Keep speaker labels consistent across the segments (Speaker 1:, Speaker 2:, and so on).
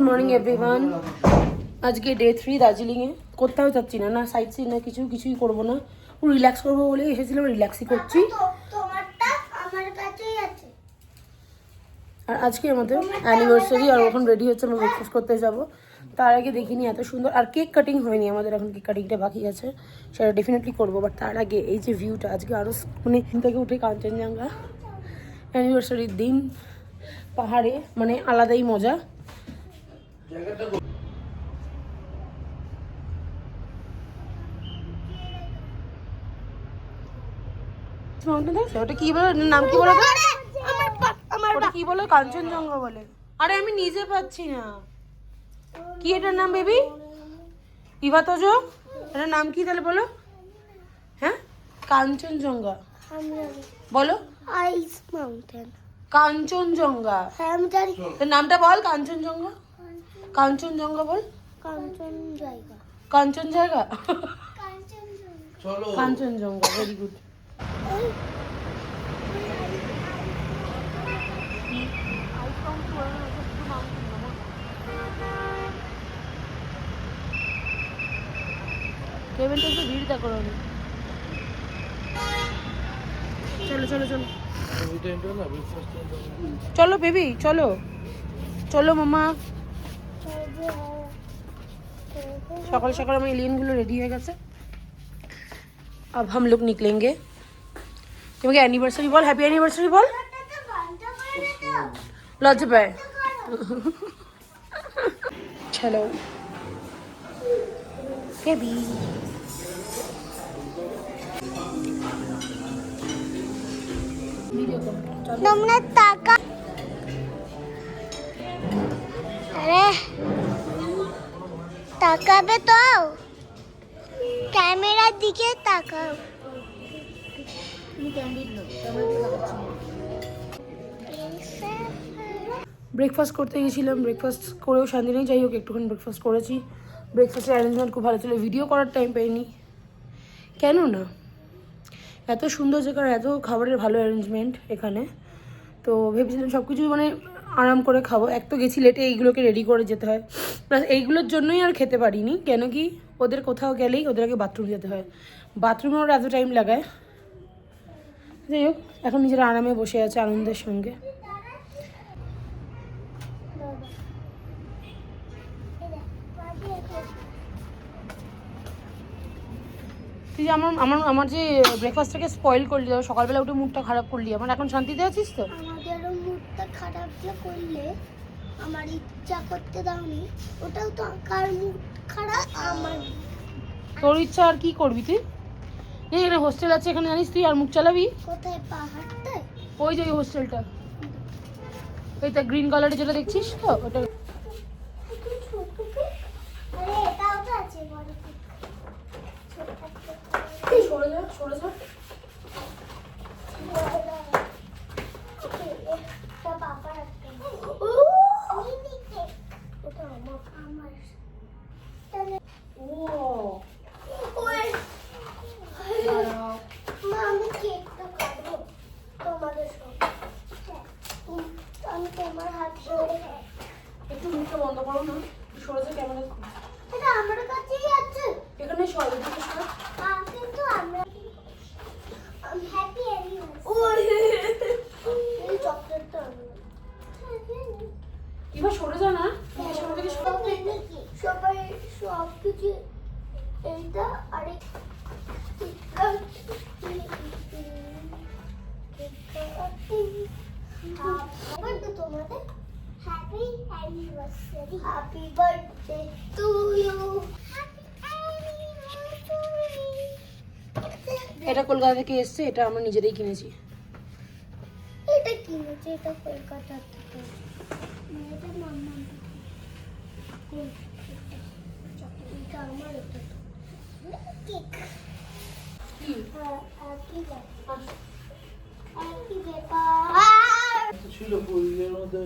Speaker 1: Morning everyone. আজকে day 3 দার্জিলিংয়ে। কোথাও যাচ্ছি না, না সাইট সিন না কিছুই করবো না। রিল্যাক্স করবো বলে এসেছিলাম, রিল্যাক্সই করছি। আর আজকে আমাদের অ্যানিভার্সারি, আর ওখানে রেডি হচ্ছে, আমরা ব্রেকফাস্ট করতে যাবো। তার আগে দেখিনি এত সুন্দর, আর কেক কাটিং হয়নি আমাদের, এখন কেক কাটিংটা বাকি আছে, সেটা ডেফিনেটলি করবো। বাট তার আগে এই যে ভিউটা, আজকে আরও মানে থেকে উঠে কাঞ্চনজঙ্ঘা, অ্যানিভার্সারির দিন, পাহাড়ে, মানে আলাদাই মজা। ওটা কি বলে, নাম কি বলে, ওটা কি বলে? কাঞ্চনজঙ্ঘা বলে। আরে আমি নিজে পাচ্ছি না, কি এটার নাম বেবি? ইভাতোজো, এটার নাম কি তাহলে বলো? হ্যাঁ, কাঞ্চনজঙ্ঘা বলো।
Speaker 2: Ice mountain,
Speaker 1: Kanchenjunga.
Speaker 2: হ্যাঁ আমি জানি।
Speaker 1: এর নামটা বল। কাঞ্চনজঙ্ঘা, কাঞ্চনজঙ্ঘা বল।
Speaker 2: Kanchenjunga,
Speaker 1: Kanchenjunga, Kanchenjunga, very good. টেবিলটা একটু ভিড় দেখো। চলো চলো চলো চলো বেবি, চলো চলো মামা। সকাল সকাল আমার এলিয়েনগুলো রেডি হয়ে গেছে। अब हम लोग निकलेंगे। তোমাকে অ্যানিভার্সারি বল, হ্যাপি অ্যানিভার্সারি বল। লজ্জা পায়। চলো বেবি।
Speaker 2: তোমরা টাকা, আরে তাকাবে তো, ক্যামেরার দিকে তাকাও।
Speaker 1: ব্রেকফাস্ট করতে গেছিলাম, ব্রেকফাস্ট করেও শান্তি নেই। যাই হোক, একটুখানি ব্রেকফাস্ট করেছি। ব্রেকফাস্টের অ্যারেঞ্জমেন্ট খুব ভালো ছিল, ভিডিও করার টাইম পাইনি। কেন না, এত সুন্দর জায়গার, এত খাবারের ভালো অ্যারেঞ্জমেন্ট এখানে। তো ভেবেছিলাম সব কিছু মানে আরাম করে খাবো। এক তো গেছি লেটে, এইগুলোকে রেডি করে যেতে হয়, প্লাস এইগুলোর জন্যই আর খেতে পারিনি। কেন কি, ওদের কোথাও গেলেই ওদের আগে বাথরুম যেতে হয়, বাথরুমে ওরা এত টাইম লাগায়। যাই হোক, এখন নিজের আরামে বসে আছে আনন্দের সঙ্গে। তুই যে আমার যে ব্রেকফাস্টটাকে স্পয়েল করলি, সকালবেলা উঠে মুডটা খারাপ করলি। আমার এখন শান্তিতে আছিস তো?
Speaker 2: আমাদেরও মুডটা খারাপ যে করলে, আমার ইচ্ছা করতে দাওনি। ওটাও তো কার মুড খারাপ, আমার।
Speaker 1: তোর ইচ্ছা আর কি করবি তুই? এখানে হোস্টেল আছে, এখানে জানিস তুই আর মুখ চালাবি?
Speaker 2: কোথায়? পাহাড়টায়?
Speaker 1: ওই যে ওই হোস্টেলটা, ওইটা গ্রিন কালারে যেটা দেখছিস তো, ওটা।
Speaker 2: আরে এটাও তো আছে বড়।
Speaker 1: সরে যা, সরে যা।
Speaker 2: আমি কেকটা খাবো তোমাদের সঙ্গে। আমি তোমার হাত ধরে।
Speaker 1: একটু মুখটা বন্ধ করো না, সরে যা ক্যামেরা।
Speaker 2: এটা আমার কাছেই আছে।
Speaker 1: এখানে সরে দিকে সরে।
Speaker 2: কিন্তু আমরা হ্যাপি অ্যানিভার্সারি। এই চকলেটটা
Speaker 1: এবার সরে যা না, সামনে থেকে সরে।
Speaker 2: সবাই সব কিছু এইটা আরে তোমাদের happy anniversary, happy birthday to you.
Speaker 1: এটা কলকাতা থেকে এসছে, এটা আমরা নিজেরাই কিনেছি।
Speaker 2: এটা কিনেছি, এটা কলকাতা থেকে। এটা মাম্মা চকলেটটা আমার, এটা কেক।
Speaker 1: কি
Speaker 2: হ্যাপি বার্থডে
Speaker 3: ছিল ফুলের মধ্যে,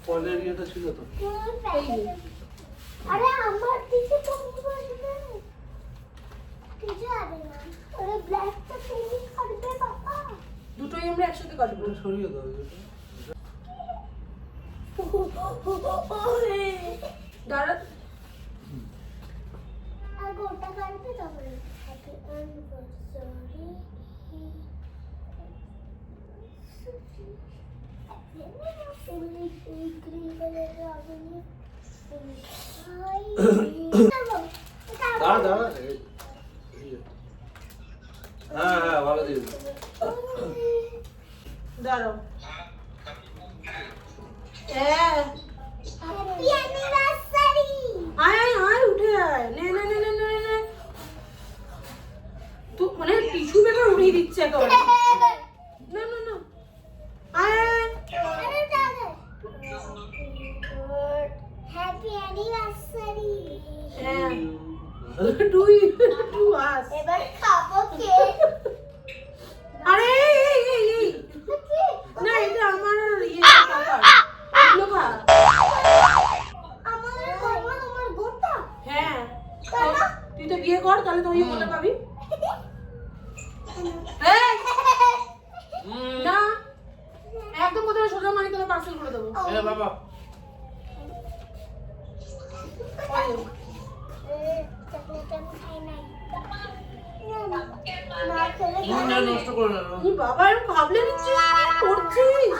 Speaker 3: ফলের ইয়েটা ছিল তো।
Speaker 2: আরে আমার দিকে তো কিছু হবে না। আরে ব্ল্যাকটা তুমি কাটবে বাবা।
Speaker 1: দুটোই আমরা একসাথে কাটবো।
Speaker 3: সরিয়ে দাও।
Speaker 1: দাঁড়া
Speaker 2: আর গোটা কাটবে তারপরে হ্যাপি অ্যানিভার্সারি
Speaker 3: দাঁড়া দাঁড়া হ্যাঁ হ্যাঁ ভালো দিন
Speaker 1: দাঁড়াও হ্যাঁ
Speaker 2: হ্যাপি অ্যানিভার্সারি
Speaker 1: আয় আয় আয় উঠে আয় নে নে নে নে নে নে তুই মানে টিস্যু পেপার উড়িয়ে দিচ্ছে একেবারে না না না আয় আয়
Speaker 2: হ্যাপি অ্যানিভার্সারি
Speaker 1: হ্যাঁ তুই আস
Speaker 2: এবার খাবো কেক
Speaker 1: আরে এই এই এই না এটা আমার ইয়ে খাবার এগুলো খা
Speaker 2: আমার গোটা
Speaker 1: হ্যাঁ তুই তো বিয়ে কর তাহলে তুই বলে পাবি এই না একদম কোথাও সোজা মানি তোকে পার্সেল করে দেবো
Speaker 3: এ বাবা নষ্ট করে না
Speaker 1: তুই বাবা এরকম ভাবলে নিচ্ছিস কি করছিস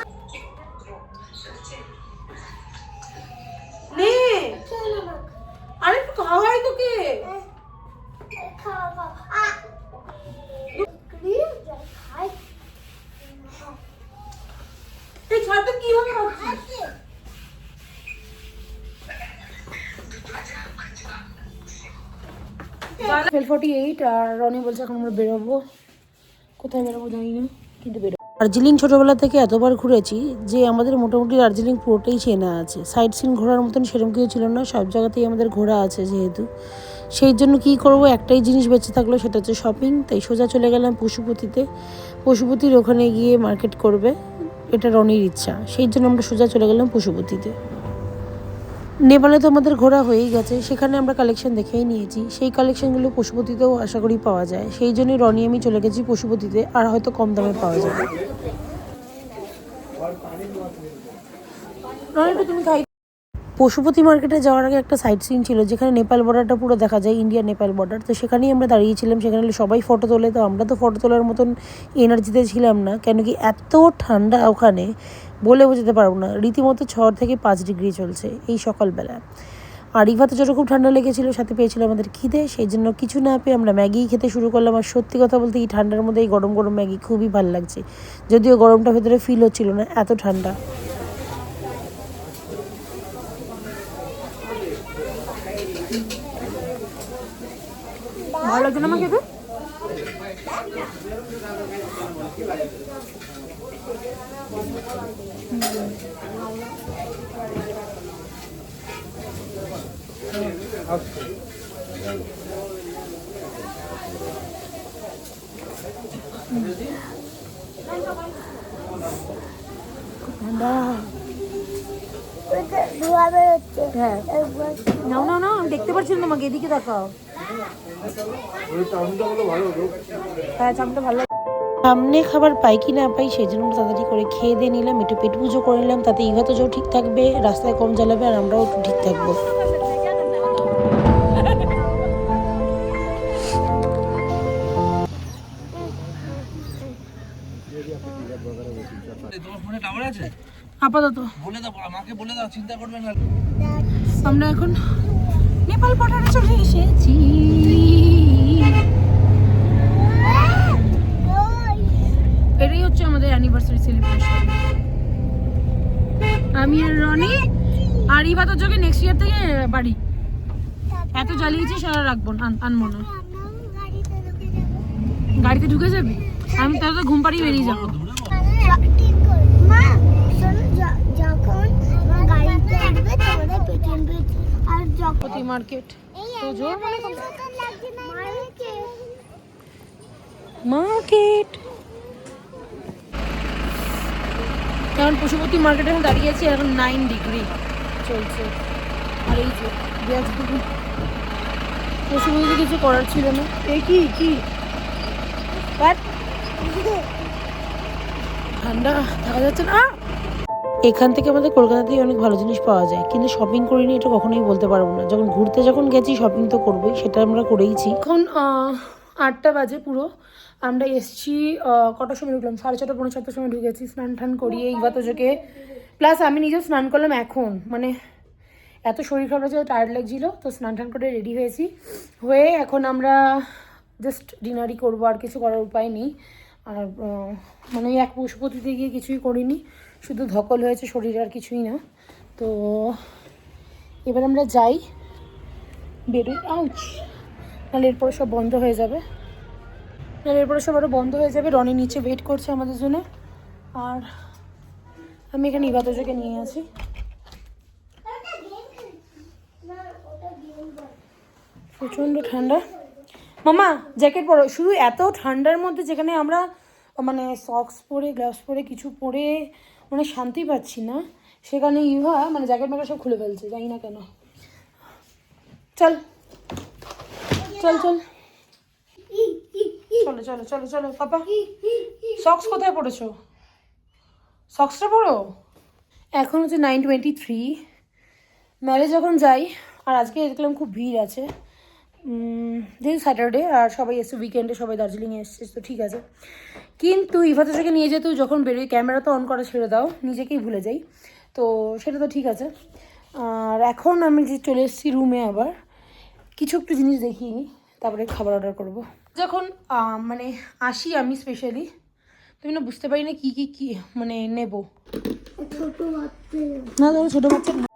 Speaker 1: নে আরে একটু খাওয়াই তোকে এই ছাড়তে কিভাবে খাচ্ছিস ফেল 48 আর রনি বলছে এখন আমরা বেরোবো কোথায় বেরোবো জানি না কিন্তু বেরোবো দার্জিলিং ছোটোবেলা থেকে এতবার ঘুরেছি যে আমাদের মোটামুটি দার্জিলিং পুরোটাই চেনা আছে সাইট সিন ঘোরার মতন সেরকম কিছু ছিল না সব জায়গাতেই আমাদের ঘোরা আছে যেহেতু সেই জন্য কী করবো একটাই জিনিস বেঁচে থাকলো সেটা হচ্ছে শপিং তাই সোজা চলে গেলাম পশুপতিতে পশুপতির ওখানে গিয়ে মার্কেট করবে এটা রনির ইচ্ছা সেই জন্য আমরা সোজা চলে গেলাম পশুপতিতে নেপালে তো আমাদের ঘোরা হয়েই গেছে সেখানে আমরা কালেকশন দেখেই নিয়েছি সেই কালেকশনগুলো পশুপতিতেও আশা করি পাওয়া যায় সেই জন্যই রনি আমি চলে গেছি পশুপতিতে আর হয়তো কম দামে পাওয়া যাবে রনি তুমি খাই পশুপতি মার্কেটে যাওয়ার আগে একটা সাইট সিন ছিল যেখানে নেপাল বর্ডারটা পুরো দেখা যায় ইন্ডিয়া নেপাল বর্ডার তো সেখানেই আমরা দাঁড়িয়েছিলাম সেখানে সবাই ফটো তোলে তো আমরা তো ফটো তোলার মতন এনার্জিতে ছিলাম না কেন কি এত ঠান্ডা ওখানে বলে বোঝাতে পারবো না রীতিমতো 6 থেকে 5 ডিগ্রি চলছে এই সকালবেলা আর ইভাতে যত খুব ঠান্ডা লেগেছিলো সাথে পেয়েছিল আমাদের খিদে সেই জন্য কিছু না পেয়ে আমরা ম্যাগি খেতে শুরু করলাম আর সত্যি কথা বলতে এই ঠান্ডার মধ্যে এই গরম গরম ম্যাগি খুবই ভালো লাগছে যদিও গরমটা ভেতরে ফিল হচ্ছিল না এত ঠান্ডা ভালো লাগছে না আমার খেতে ঠান্ডা
Speaker 2: ধোয়া বেরোচ্ছে
Speaker 1: হ্যাঁ নাও নাও না আমি দেখতে পাচ্ছি না তোমাকে এদিকে দেখাও হ্যাঁ চামটা ভালো সামনে খাবার পাই কি না পাই সেই জন্য তাড়াতাড়ি করে খেয়ে দিয়ে নিলাম একটু পেট পুজো করে নিলাম তাতে ইভা তো ঠিক থাকবে রাস্তায় কম জ্বালাবে আর আমরাও একটু ঠিক থাকবো
Speaker 3: তোমার ফোনে টাওয়ার আছে
Speaker 1: আপাতত
Speaker 3: বলে দাও আমাকে বলে দাও চিন্তা করবে না
Speaker 1: আমরা এখন নেপাল বর্ডারে চলে এসেছি এটাই হচ্ছে আমাদের অ্যানিভার্সারি সেলিব্রেশন আমি আর রনি আর ইভা তোর যোগে নেক্সট ইয়ার থেকে বাড়ি এত জ্বালিয়েছি সারা রাখবো আনবো না গাড়িতে ঢুকে যাবি আমি তাহলে ঘুম পাড়িয়ে বেরিয়ে যাবো
Speaker 2: মা শোনো যখন গাড়িতে আসবে তোমাদের পেছন পেছন আর যখন
Speaker 1: মার্কেট
Speaker 2: তো জোর
Speaker 1: মার্কেট এখন পশুপতি মার্কেটে এখন দাঁড়িয়ে আছি এখন 9 ডিগ্রি চলছে আর এই যে পশুপতিতে কিছু করার ছিল না এই কি ঠান্ডা থাকা যাচ্ছে না এখান থেকে আমাদের কলকাতাতেই অনেক ভালো জিনিস পাওয়া যায়, কিন্তু শপিং করিনি এটা কখনোই বলতে পারবো না। যখন ঘুরতে যখন গেছি শপিং তো করবোই, সেটা আমরা করেইছি। এখন 8টা বাজে পুরো। আমরা এসছি কটার সময় ঢুকলাম, 6:30 পৌনে 7টার সময় ঢুকেছি। স্নান টান করিয়ে ইভাতোজকে, প্লাস আমি নিজেও স্নান করলাম এখন, মানে এত শরীর খারাপ লাগছে, টায়ার্ড লাগছিল, তো স্নান টান করে রেডি হয়েছি। হয়ে এখন আমরা জাস্ট ডিনারই করবো, আর কিছু করার উপায় নেই। আর মানে ওই এক পশুপতিতে গিয়ে কিছুই করিনি, শুধু ধকল হয়েছে শরীরে, আর কিছুই না। তো এবার আমরা যাই, বেরোই। আউচ, নাহলে এরপরে সব বন্ধ হয়ে যাবে, আরও বন্ধ হয়ে যাবে। রনি নিচে ওয়েট করছে আমাদের জন্য, আর আমি এখানে ইভাতোজকে নিয়ে আছি। প্রচণ্ড ঠান্ডা। মামা জ্যাকেট পরো। শুধু এত ঠান্ডার মধ্যে, যেখানে আমরা মানে সক্স পরে, গ্লাভস পরে, কিছু পরে মানে শান্তি পাচ্ছি না, সেখানে ইভা মানে জ্যাকেট ম্যাকেট সব খুলে ফেলছে, জানি না কেন। চল চল চল চলো চলো চলো চলো পাপা। সক্স কোথায় পড়েছো? সক্সটা পরো। এখন হচ্ছে 9:23। ম্যারেজ যখন যাই, আর আজকে দেখলাম খুব ভিড় আছে, যেহেতু স্যাটারডে আর সবাই এসছে উইকেন্ডে, সবাই দার্জিলিংয়ে এসছে, তো ঠিক আছে। কিন্তু ইভাতোজকে নিয়ে যেতেও যখন বেরোই, ক্যামেরা তো অন করা ছেড়ে দাও, নিজেকেই ভুলে যাই, তো সেটা তো ঠিক আছে। আর এখন আমি যে চলে এসেছি রুমে, আবার কিছু একটু জিনিস দেখিয়ে নিই, তারপরে খাবার অর্ডার করব। যখন মানে আসি আমি স্পেশালি, তুমি না বুঝতে পারি না কী কী কী মানে নেব।
Speaker 2: ছোট বাচ্চা
Speaker 1: না ধরো ছোটো বাচ্চা না,